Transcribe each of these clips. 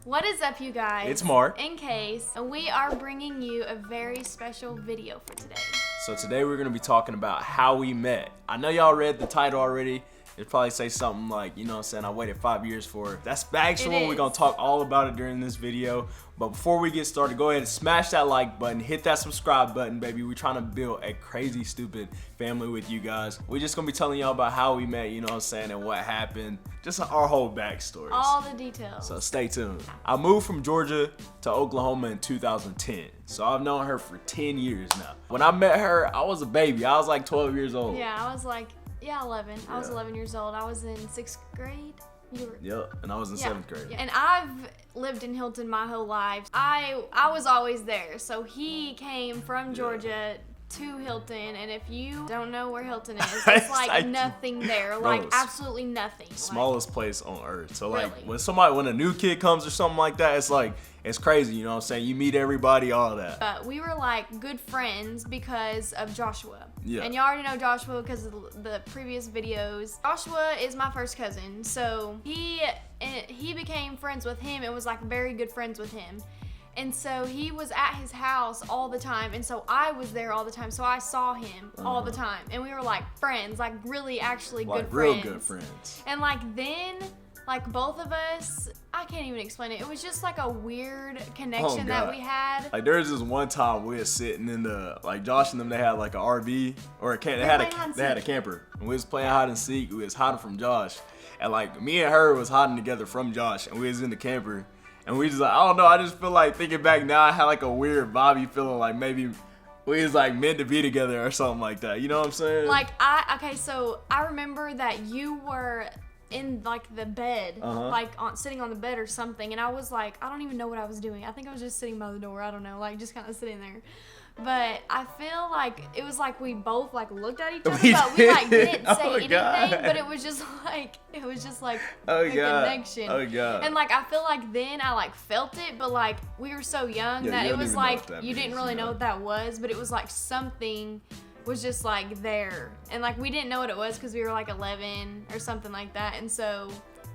What is up, you guys? It's Mark. In case, and we are bringing you a very special video for today. So today we're going to be talking about how we met. I know y'all read the title already. It'd probably say something like, you know what I'm saying, I waited 5 years for it. That's the actual one. We're going to talk all about it during this video. But before we get started, go ahead and smash that like button. Hit that subscribe button, baby. We're trying to build a crazy, stupid family with you guys. We're just going to be telling y'all about how we met, you know what I'm saying, and what happened. Just our whole backstory. All the details. So stay tuned. I moved from Georgia to Oklahoma in 2010. So I've known her for 10 years now. When I met her, I was a baby. I was like 12 years old. Yeah, I was like, 11. I was 11 years old. I was in 6th grade. Yep, and I was in 7th grade. Yeah. And I've lived in Hilton my whole life. I was always there. So he came from Georgia to Hilton, and if you don't know where Hilton is, it's like nothing there. Like absolutely nothing. Smallest place on earth. So like really? when a new kid comes or something like that, it's like it's crazy, you know what I'm saying? You meet everybody, all of that. But we were like good friends because of Joshua. Yeah. And you already know Joshua because of the previous videos. Joshua is my first cousin, so he became friends with him and was like very good friends with him. And so he was at his house all the time, and so I was there all the time, so I saw him all the time. And we were like friends, like really actually good friends. Real good friends. And like then, like both of us, I can't even explain it. It was just like a weird connection that we had. Like there was this one time we were sitting in the, like Josh and them, they had like an RV, or they had a camper. And we was playing hide and seek, we was hiding from Josh. And like me and her was hiding together from Josh, and we was in the camper. And we just like, I don't know, I just feel like thinking back now, I had like a weird vibey feeling like maybe we was like meant to be together or something like that. You know what I'm saying? Like so I remember that you were in like the bed, like sitting on the bed or something. And I was like, I don't even know what I was doing. I think I was just sitting by the door. I don't know, like just kind of sitting there. But I feel like it was like we both like looked at each other, but we like didn't say anything. But it was just like a connection. Oh god. And like I feel like then I like felt it, but like we were so young that it was like you didn't really know what that was, but it was like something was just like there, and like we didn't know what it was because we were like 11 or something like that, and so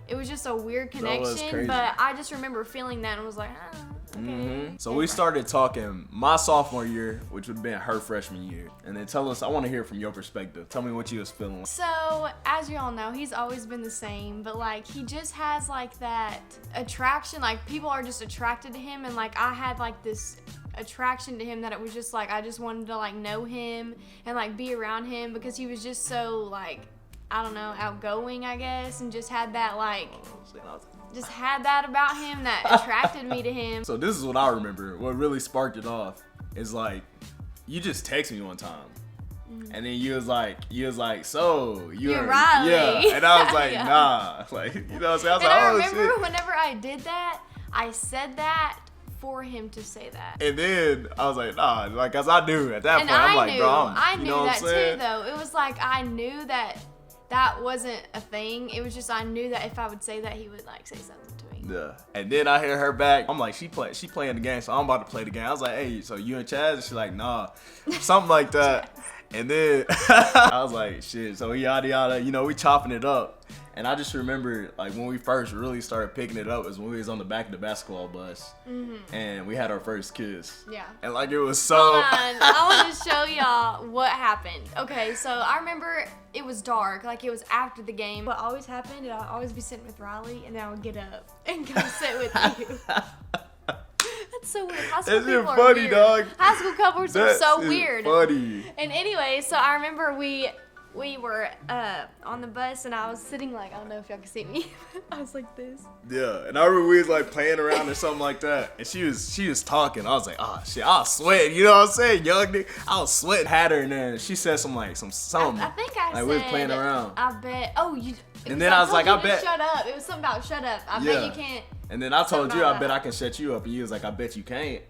it was just a weird connection. But I just remember feeling that and was like, okay. So we started talking my sophomore year, which would have been her freshman year. And then tell us, I want to hear from your perspective. Tell me what you was feeling. So, as you all know, he's always been the same, but like he just has like that attraction, like people are just attracted to him, and like I had like this attraction to him that it was just like I just wanted to like know him and like be around him because he was just so like, I don't know, outgoing, I guess, and just had that like just had that about him that attracted me to him. So this is what I remember. What really sparked it off is like, you just texted me one time. And then you was like, so you're Riley. Yeah. And I was like, nah. Like, you know what I'm saying? I remember whenever I did that, I said that for him to say that. And then I was like, nah, like, cause I knew at that point, I'm like, bro, I knew that too, though. It was like, I knew that wasn't a thing. It was just I knew that if I would say that, he would like say something to me. Yeah. And then I hear her back. I'm like, she playing the game, so I'm about to play the game. I was like, hey, so you and Chaz? And she's like, nah, something like that. And then I was like, shit. So yada yada, you know, we chopping it up. And I just remember, like, when we first really started picking it up was when we was on the back of the basketball bus. And we had our first kiss. Yeah. And, like, it was so... Hold on. I want to show y'all what happened. Okay, so I remember it was dark. Like, it was after the game. What always happened, I'd always be sitting with Riley, and then I would get up and go sit with you. That's so weird. High school people are funny, weird. dog. High school couples are so weird. Funny. And anyway, so I remember we were on the bus, and I was sitting like, I don't know if y'all can see me. I was like this. Yeah, and I remember we was like playing around or something like that, and she was talking. I was like, oh shit, I was sweating. You know what I'm saying, young nigga? I was sweating. Had her, and then she said something. I think I like said, we was playing around. I bet. Oh, you. And then I was like, I bet. Shut up. It was something about shut up. I bet you can't. And then I told you, I bet I can shut you up, and you was like, I bet you can't.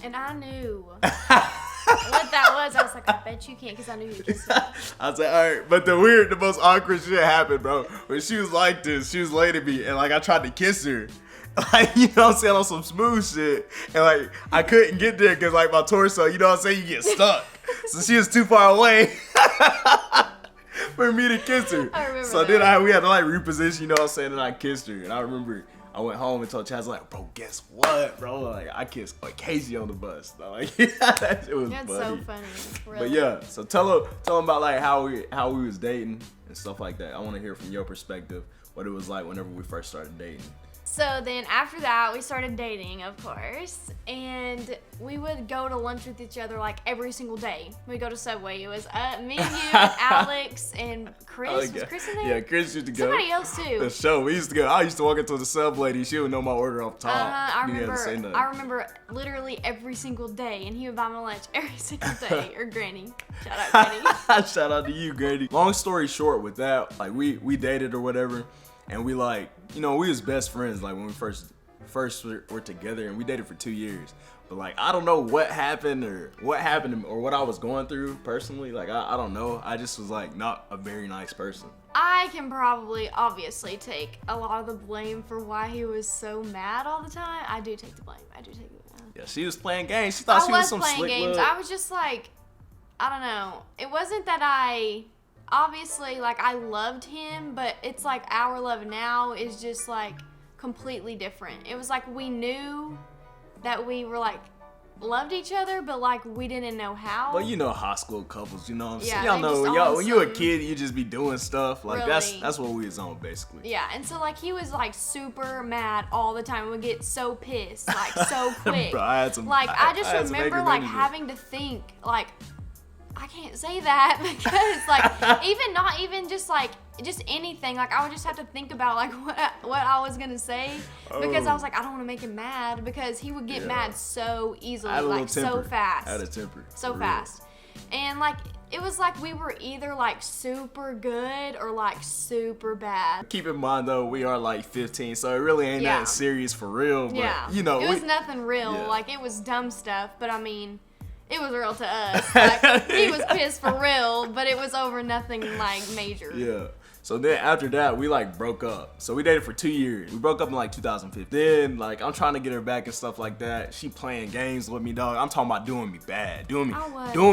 And I knew what that was. I was like, I bet you can't, because I knew you kissed me. I was like, all right, but the most awkward shit happened, bro. When she was like this, she was laying at me, and like I tried to kiss her, like, you know what I'm saying, on some smooth shit, and like I couldn't get there because like my torso, you know what I'm saying, you get stuck. So she was too far away for me to kiss her. I remember so that. then we had to like reposition, you know what I'm saying, and I kissed her, and I remember I went home and told Chaz, like, bro, guess what, bro? Like, I kissed like Casey on the bus. Like, it was That's funny. so funny. Really. But yeah, so tell them about like how we was dating and stuff like that. I want to hear from your perspective what it was like whenever we first started dating. So then after that, we started dating, of course, and we would go to lunch with each other like every single day. We'd go to Subway. It was me, you, Alex, and Chris. Oh, Was Chris in there? Yeah, Chris used to go. Somebody else too. The show. We used to go. I used to walk into the sub lady. She would know my order off top. I remember literally every single day, and he would buy my lunch every single day. Or Granny. Shout out Granny. Shout out to you, Granny. Long story short, with that, like we dated or whatever, and we like, you know, we was best friends like when we first were together, and we dated for 2 years. But like, I don't know what happened or what I was going through personally. Like, I don't know. I just was like not a very nice person. I can probably obviously take a lot of the blame for why he was so mad all the time. I do take the blame. Yeah, she was playing games. She thought she was some slick games. look. I was just like, I don't know. It wasn't that obviously, like, I loved him, but it's like our love now is just like completely different. It was like we knew that we were like loved each other, but like we didn't know how. Well, you know, high school couples, you know what I'm saying? Yeah, Y'all know when you're a kid, you just be doing stuff. Like, really, that's what we was on, basically. Yeah, and so like he was like super mad all the time. We'd get so pissed, like so quick. Bro, I had some, like I just remember like management. having to think like, I can't say that because like not even just anything. Like I would just have to think about like what I was gonna say because I was like, I don't want to make him mad because he would get mad so easily, like so fast. I had a temper. So fast. And like it was like we were either like super good or like super bad. Keep in mind though, we are like 15, so it really ain't nothing serious for real. But, you know, it was nothing real. Yeah. Like it was dumb stuff, but I mean, it was real to us. Like, he was pissed for real, but it was over nothing like major. Yeah. So then after that, we like broke up. So we dated for 2 years. We broke up in like 2015. Then like I'm trying to get her back and stuff like that. She playing games with me, dog. I'm talking about doing me bad, doing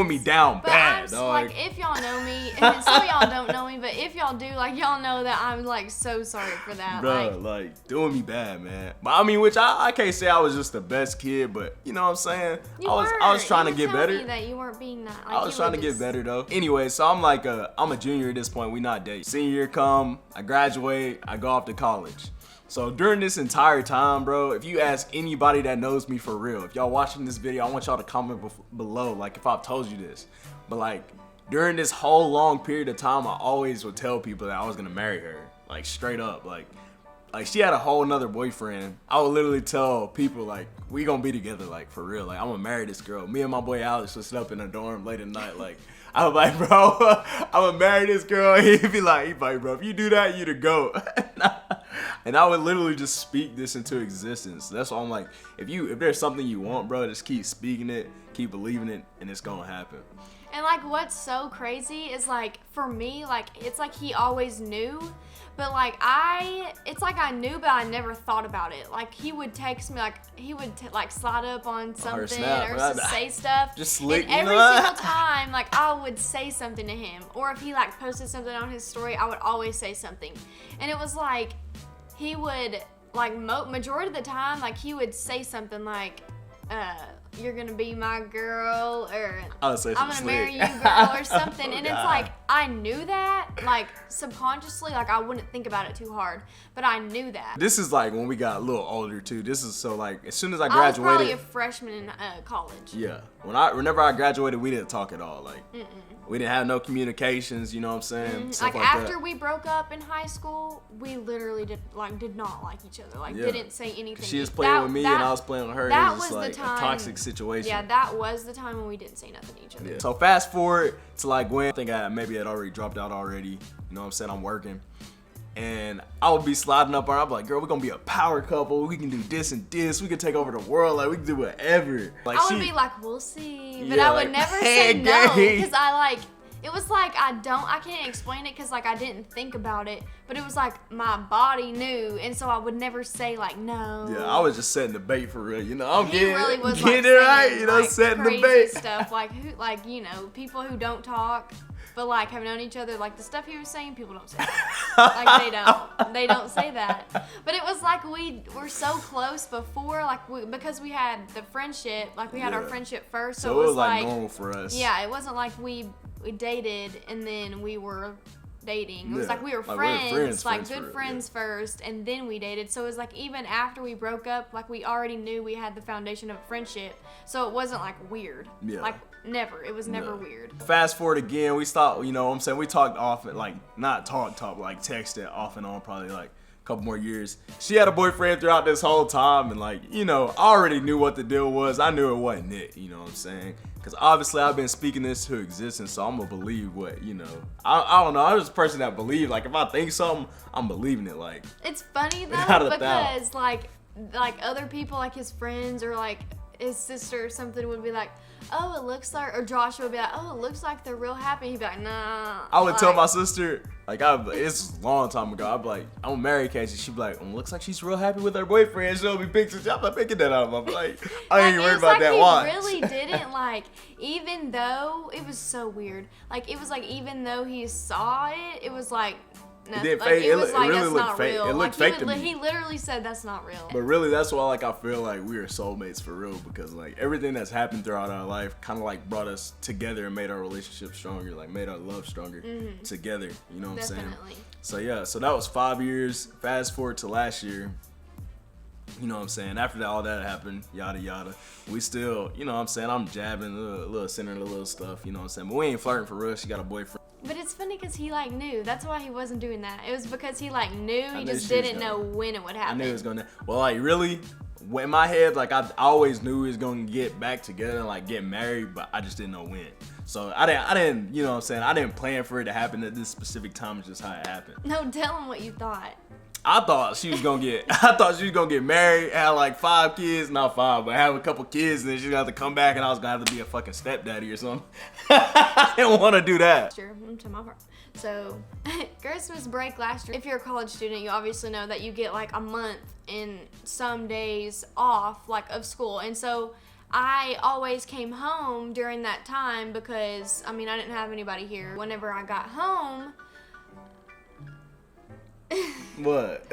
me down bad, dog. Like if y'all know me, and some of y'all don't know me, but if y'all do, like y'all know that I'm like so sorry for that. Bro, like doing me bad, man. But I mean, which I can't say I was just the best kid, but you know what I'm saying? I was trying to get better. Me that you weren't being that. Like, I was trying to get better though. Anyway, so I'm like I'm a junior at this point. We not dating. Senior year come, I graduate, I go off to college. So during this entire time, bro, if you ask anybody that knows me for real, if y'all watching this video, I want y'all to comment below, like if I've told you this. But like during this whole long period of time, I always would tell people that I was gonna marry her, like straight up, like she had a whole nother boyfriend. I would literally tell people like, we gonna be together, like for real. Like I'm gonna marry this girl. Me and my boy Alex would sit up in the dorm late at night. Like I was like, bro, I'm gonna marry this girl. He'd be like, bro, if you do that, you the GOAT. And I would literally just speak this into existence. That's why I'm like, if there's something you want, bro, just keep speaking it, keep believing it, and it's gonna happen. And like what's so crazy is like for me, like it's like he always knew, but like it's like I knew, but I never thought about it. Like he would text me, like he would like slide up on something or say stuff. Just slick, and every single time, like I would say something to him, or if he like posted something on his story, I would always say something. And it was like he would like majority of the time, like he would say something like, you're gonna be my girl, or I'm gonna marry you, girl, or something. And it's like I knew that, like subconsciously, like I wouldn't think about it too hard, but I knew that. This is like when we got a little older too. This is so like as soon as I graduated. I was probably a freshman in college. Yeah, whenever I graduated, we didn't talk at all. Like we didn't have no communications. You know what I'm saying? Like after we broke up in high school, we literally did not like each other. Like didn't say anything. She was playing with me and I was playing with her. That it was just like the time, a toxic situation. Yeah, that was the time when we didn't say nothing to each other. Yeah. So fast forward to like when I think I maybe had already dropped out already. You know what I'm saying? I'm working. And I would be sliding up on her. I'm like, girl, we're gonna be a power couple. We can do this and this. We can take over the world. Like, we can do whatever. Like, I would be like, we'll see. But I would never say no. Because it was like, I can't explain it because like I didn't think about it. But it was like my body knew. And so I would never say like no. Yeah, I was just setting the bait for real. You know, I'm getting it right. You know, like setting crazy the bait. Stuff like, you know, people who don't talk. but like have known each other, like the stuff he was saying, people don't say that. Like they don't say that. But it was like we were so close before, like because we had the friendship, like we had our friendship first, so it was like normal for us. Yeah, it wasn't like we dated and then we were dating. It was like we were friends, like good friends first, and then we dated. So it was like even after we broke up, like we already knew we had the foundation of friendship. So it wasn't like weird. Yeah. Like never. It was never weird. Fast forward again, we stopped, you know what I'm saying, we talked often, like not talk, like texted off and on probably like a couple more years. She had a boyfriend throughout this whole time, and like, you know, I already knew what the deal was. I knew it wasn't it, you know what I'm saying? Because obviously I've been speaking this to existence, so I'm going to believe what, you know. I don't know. I'm just a person that believe. Like, if I think something, I'm believing it. Like, it's funny, though, because, like other people, like his friends or, like, his sister or something would be like, oh, it looks like, or Joshua would be like, oh, it looks like they're real happy. He'd be like, nah. I would tell my sister, like, it's a long time ago. I'd be like, I'm married, Casey. She'd be like, looks like she's real happy with her boyfriend. She'll be pictures. I'm not picking that out of my like, I ain't worried about that watch. He really didn't, like, even though, it was so weird. Like, it was like, even though he saw it, it was like, it didn't fake. It really looked fake. It looked fake to me. He literally said that's not real. But really, that's why like I feel like we are soulmates for real, because like everything that's happened throughout our life kind of like brought us together and made our relationship stronger, like made our love stronger together. You know what I'm saying? So yeah, so that was 5 years. Fast forward to last year. You know what I'm saying? After that, all that happened, yada yada. We still, you know what I'm saying? I'm jabbing a little sending a little stuff. You know what I'm saying? But we ain't flirting for real. She got a boyfriend. But it's funny because he like knew. That's why he wasn't doing that. It was because he like knew. He just didn't know when it would happen. I knew it was gonna. Well, like really, in my head, like I always knew we was gonna get back together and like get married, but I just didn't know when. So I didn't, you know what I'm saying? I didn't plan for it to happen at this specific time. It's just how it happened. No, tell him what you thought. I thought she was gonna get married, have like 5 kids, not 5, but have a couple kids, and then she's gonna have to come back, and I was gonna have to be a fucking stepdaddy or something. I didn't want to do that. Sure, to my heart. So, Christmas break last year. If you're a college student, you obviously know that you get like a month and some days off, like of school, and so I always came home during that time because I mean I didn't have anybody here. Whenever I got home. What?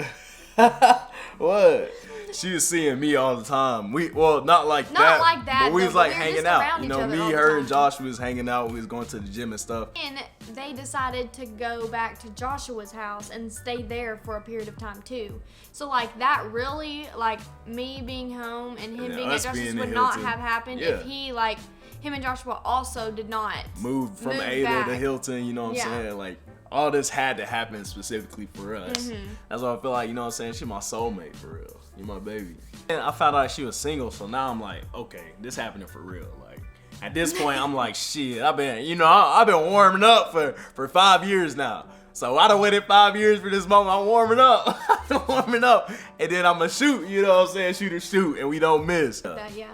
What? She was seeing me all the time. Not like that. But we was like hanging out. You know, me, her, and Josh was hanging out. We was going to the gym and stuff. And they decided to go back to Joshua's house and stay there for a period of time too. So like that really, like me being home and him being at Joshua's would not have happened if he like him and Joshua also did not move from Ada to Hilton. You know what I'm saying? Like. All this had to happen specifically for us. That's why I feel like, you know what I'm saying? She's my soulmate for real. You're my baby. And I found out she was single, so now I'm like, okay, this happening for real. Like, at this point, I'm like, shit, I've been warming up for 5 years now. So I done waited 5 years for this moment. I'm warming up. I'm warming up. And then I'm going to shoot, you know what I'm saying? Shoot, and we don't miss. Yeah.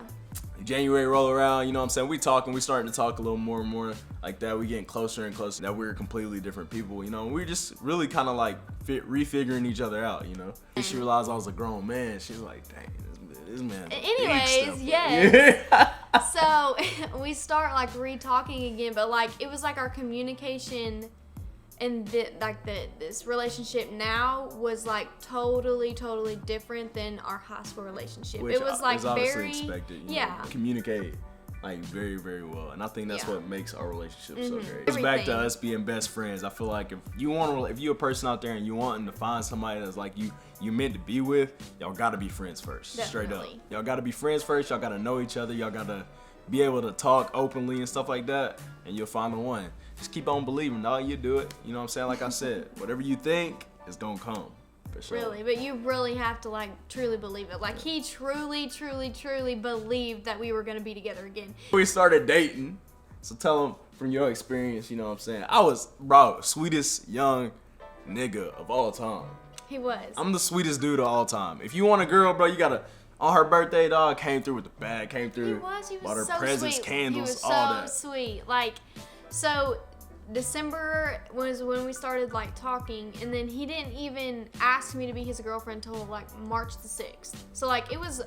January roll around, you know what I'm saying? We starting to talk a little more and more like that. We getting closer and closer. That we're completely different people, you know? We're just really kind of like refiguring each other out, you know? And she realized I was a grown man. She's like, dang, this man. Anyways, yes. So we start like re-talking again, but like it was like our communication and this relationship now was like totally different than our high school relationship. Which it was like very expected. You know, communicate like very well, and I think that's what makes our relationship so great. It's back to us being best friends. I feel like if you're a person out there and you wanting to find somebody that's like you meant to be with, y'all gotta be friends first. Definitely. Straight up, y'all gotta be friends first. Y'all gotta know each other. Y'all gotta be able to talk openly and stuff like that, and you'll find the one. Just keep on believing, dog. You do it. You know what I'm saying? Like I said, whatever you think is gonna come. For sure. Really, but you really have to like truly believe it. Like he truly believed that we were gonna be together again. We started dating. So tell him from your experience, you know what I'm saying? I was, sweetest young nigga of all time. He was. I'm the sweetest dude of all time. If you want a girl, bro, you gotta. On her birthday, dog, came through with the bag, came through. He was bought her so presents, sweet. candles, he was all that. so sweet. Like, so December was when we started like talking, and then he didn't even ask me to be his girlfriend until like March the 6th. So like it was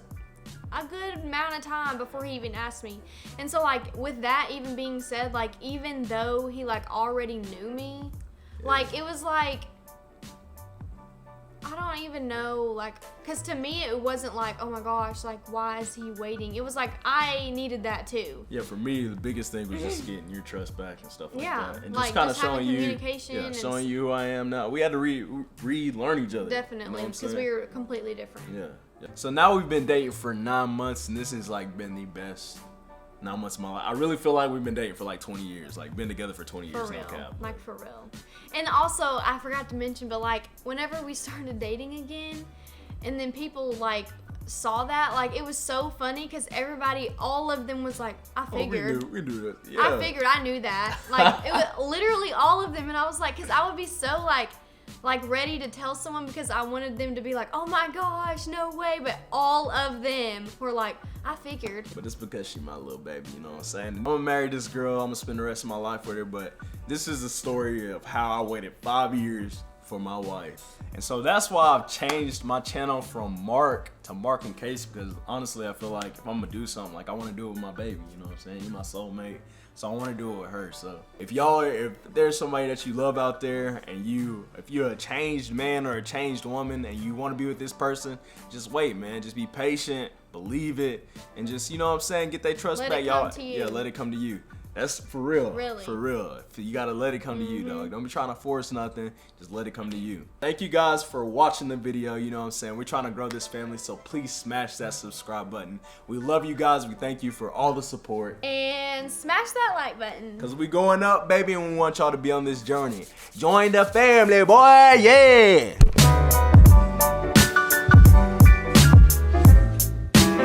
a good amount of time before he even asked me. And so like with that even being said, like even though he like already knew me, like it was like, I don't even know, like, because to me it wasn't like, oh my gosh, like why is he waiting? It was like I needed that too. Yeah, for me the biggest thing was just getting your trust back and stuff like that, and like, just kind of having showing you, communication showing you who I am now. We had to relearn each other. Definitely, because we were completely different. Yeah. So now we've been dating for 9 months, and this has like been the best 9 months of my life. I really feel like we've been dating for like 20 years, like been together for 20 years. For real, no cap. like for real. And also, I forgot to mention, but like whenever we started dating again, and then people like saw that, like it was so funny because everybody, all of them was like, I figured. We knew that. Yeah. I figured, I knew that. Like it was literally all of them, and I was like, because I would be so like ready to tell someone because I wanted them to be like, oh my gosh, no way. But all of them were like, I figured. But it's because she's my little baby, you know what I'm saying? I'm gonna marry this girl, I'm gonna spend the rest of my life with her, but this is the story of how I waited 5 years for my wife. And so that's why I've changed my channel from Mark to Mark and Case, because honestly I feel like if I'm gonna do something, like I wanna do it with my baby, you know what I'm saying? You're my soulmate. So I want to do it with her. So if there's somebody that you love out there, and if you're a changed man or a changed woman and you want to be with this person, just wait, man. Just be patient, believe it, and just, you know what I'm saying, get their trust back, y'all. Yeah, let it come to you. That's for real. Really. For real. You gotta let it come to you, dog. Don't be trying to force nothing. Just let it come to you. Thank you guys for watching the video. You know what I'm saying? We're trying to grow this family, so please smash that subscribe button. We love you guys. We thank you for all the support. And smash that like button. Because we going up, baby, and we want y'all to be on this journey. Join the family, boy. Yeah.